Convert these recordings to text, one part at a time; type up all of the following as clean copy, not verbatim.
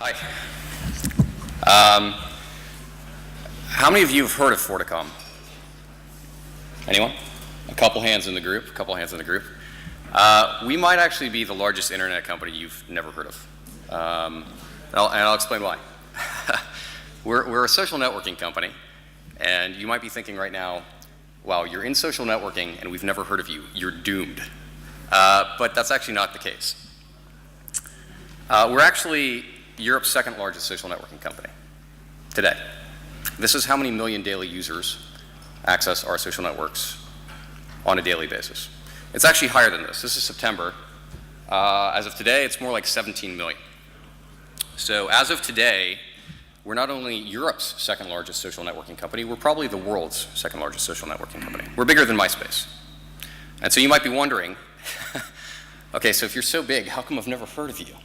Hi. How many of you have heard of Forticom? Anyone? A couple hands in the group. We might actually be the largest internet company you've never heard of. And I'll explain why. We're a social networking company, and you might be thinking right now, wow, you're in social networking and we've never heard of you. You're doomed. But that's actually not the case. We're actually Europe's second largest social networking company today. This is how many million daily users access our social networks on a daily basis. It's actually higher than this. This is September. As of today, it's more like 17 million. So as of today, we're not only Europe's second largest social networking company, we're probably the world's second largest social networking company. We're bigger than MySpace. And so you might be wondering, okay, so if you're so big, how come I've never heard of you?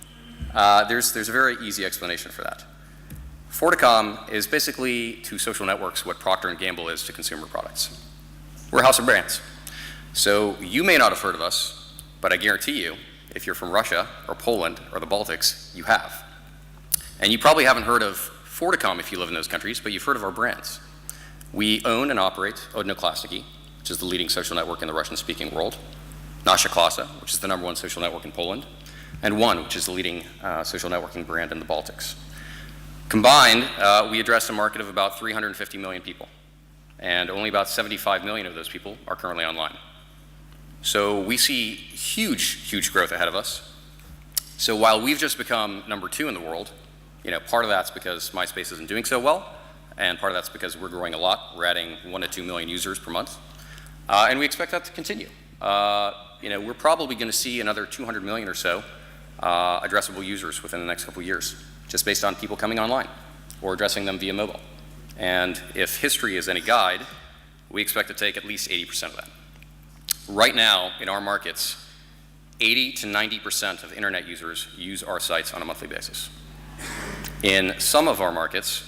There's a very easy explanation for that. Forticom is basically to social networks what Procter & Gamble is to consumer products. We're a house of brands. So you may not have heard of us, but I guarantee you, if you're from Russia or Poland or the Baltics, you have. And you probably haven't heard of Forticom if you live in those countries, but you've heard of our brands. We own and operate Odnoklassniki, which is the leading social network in the Russian-speaking world, Nasza Klasa, which is the #1 social network in Poland, and One, which is the leading social networking brand in the Baltics. Combined, we address a market of about 350 million people, and only about 75 million of those people are currently online. So we see huge growth ahead of us. So while we've just become #2 in the world, part of that's because MySpace isn't doing so well, and part of that's because we're growing a lot. We're adding 1 to 2 million users per month, and we expect that to continue. We're probably going to see another 200 million or so addressable users within the next couple of years, just based on people coming online or addressing them via mobile. And if history is any guide, we expect to take at least 80% of that. Right now, in our markets, 80 to 90% of internet users use our sites on a monthly basis. In some of our markets,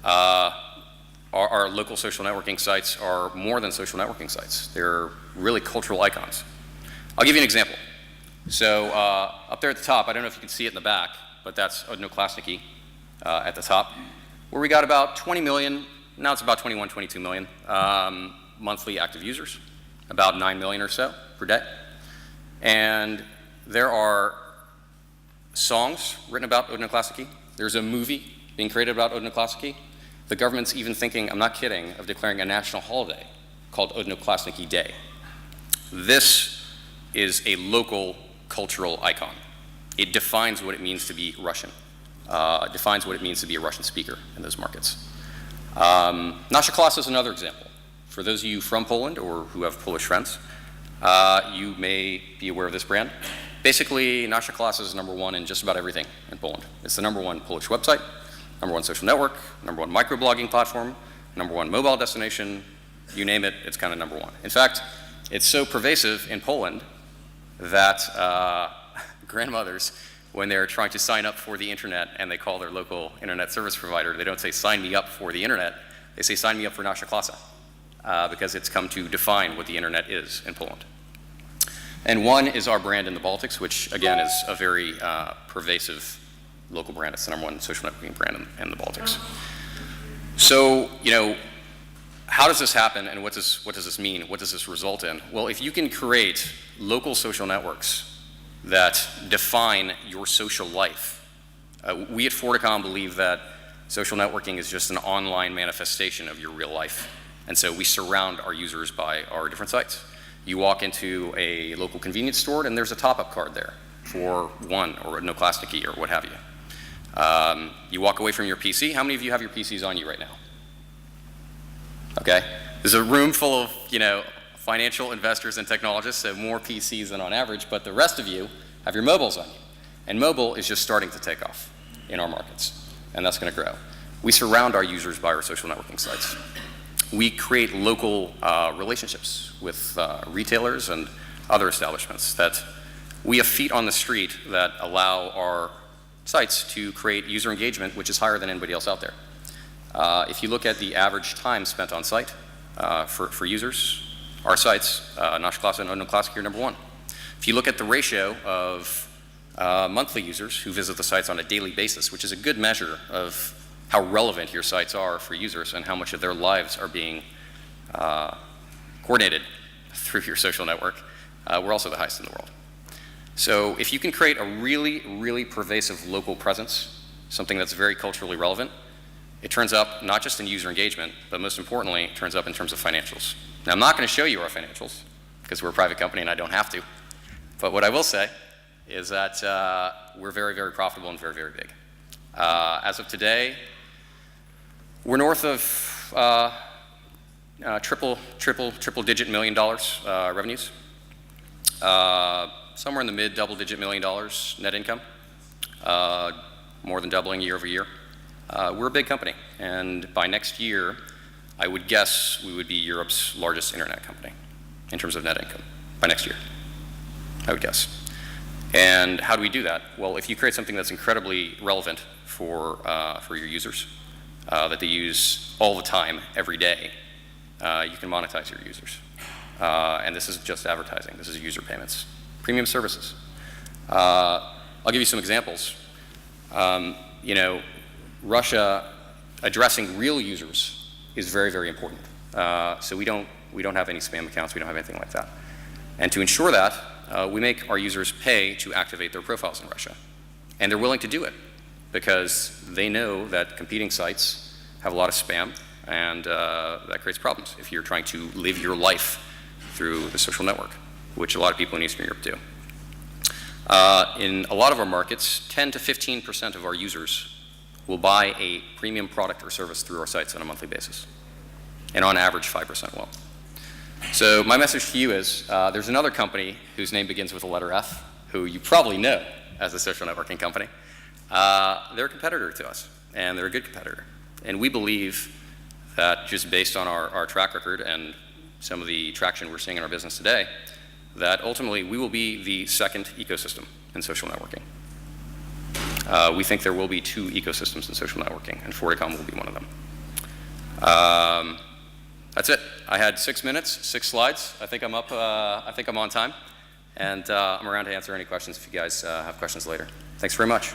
our local social networking sites are more than social networking sites. They're really cultural icons. I'll give you an example. So up there at the top, I don't know if you can see it in the back, but that's Odnoklassniki at the top, where we got about 20 million, now it's about 21, 22 million monthly active users, about 9 million or so per day. And there are songs written about Odnoklassniki. There's a movie being created about Odnoklassniki. The government's even thinking, I'm not kidding, of declaring a national holiday called Odnoklassniki Day. This is a local cultural icon. It defines what it means to be Russian. It defines what it means to be a Russian speaker in those markets. Nasza Klasa is another example. For those of you from Poland or who have Polish friends, you may be aware of this brand. Basically, Nasza Klasa is #1 in just about everything in Poland. It's the #1 Polish website, #1 social network, #1 microblogging platform, #1 mobile destination. You name it, it's kind of #1. In fact, it's so pervasive in Poland that grandmothers, when they're trying to sign up for the internet and they call their local internet service provider, they don't say sign me up for the internet, they say sign me up for Nasza Klasa, because it's come to define what the internet is in Poland. And One is our brand in the Baltics, which again is a very pervasive local brand. It's the #1 social networking brand in the Baltics. So, how does this happen and what does this mean? What does this result in? Well, if you can create local social networks that define your social life, we at Forticom believe that social networking is just an online manifestation of your real life. And so we surround our users by our different sites. You walk into a local convenience store and there's a top-up card there for One or Odnoklassniki or what have you. You walk away from your PC. How many of you have your PCs on you right now? Okay, there's a room full of, financial investors and technologists, so more PCs than on average, but the rest of you have your mobiles on you. And mobile is just starting to take off in our markets, and that's going to grow. We surround our users by our social networking sites. We create local relationships with retailers and other establishments that we have feet on the street that allow our sites to create user engagement, which is higher than anybody else out there. If you look at the average time spent on site for users, our sites, Nasza Klasa and Odnoklassniki are #1. If you look at the ratio of monthly users who visit the sites on a daily basis, which is a good measure of how relevant your sites are for users and how much of their lives are being coordinated through your social network, we're also the highest in the world. So if you can create a really, really pervasive local presence, something that's very culturally relevant, it turns up not just in user engagement, but most importantly, it turns up in terms of financials. Now, I'm not going to show you our financials because we're a private company and I don't have to. But what I will say is that we're very, very profitable and very, very big. As of today, we're north of triple-digit $1 million revenues. Somewhere in the mid double-digit $1 million net income, more than doubling year over year. We're a big company, and by next year, I would guess we would be Europe's largest internet company in terms of net income by next year, I would guess. And how do we do that? Well, if you create something that's incredibly relevant for your users, that they use all the time, every day, you can monetize your users. And this isn't just advertising, this is user payments. Premium services. I'll give you some examples. Russia addressing real users is very, very important. So we don't have any spam accounts, we don't have anything like that. And to ensure that, we make our users pay to activate their profiles in Russia. And they're willing to do it because they know that competing sites have a lot of spam, and that creates problems if you're trying to live your life through the social network, which a lot of people in Eastern Europe do. In a lot of our markets, 10 to 15% of our users will buy a premium product or service through our sites on a monthly basis. And on average, 5% will. So my message to you is, there's another company whose name begins with the letter F, who you probably know as a social networking company. They're a competitor to us, and they're a good competitor. And we believe that just based on our track record and some of the traction we're seeing in our business today, that ultimately we will be the second ecosystem in social networking. We think there will be two ecosystems in social networking, and Forticom will be one of them. That's it. I had 6 minutes, 6 slides. I think I'm up. I think I'm on time, and I'm around to answer any questions if you guys have questions later. Thanks very much.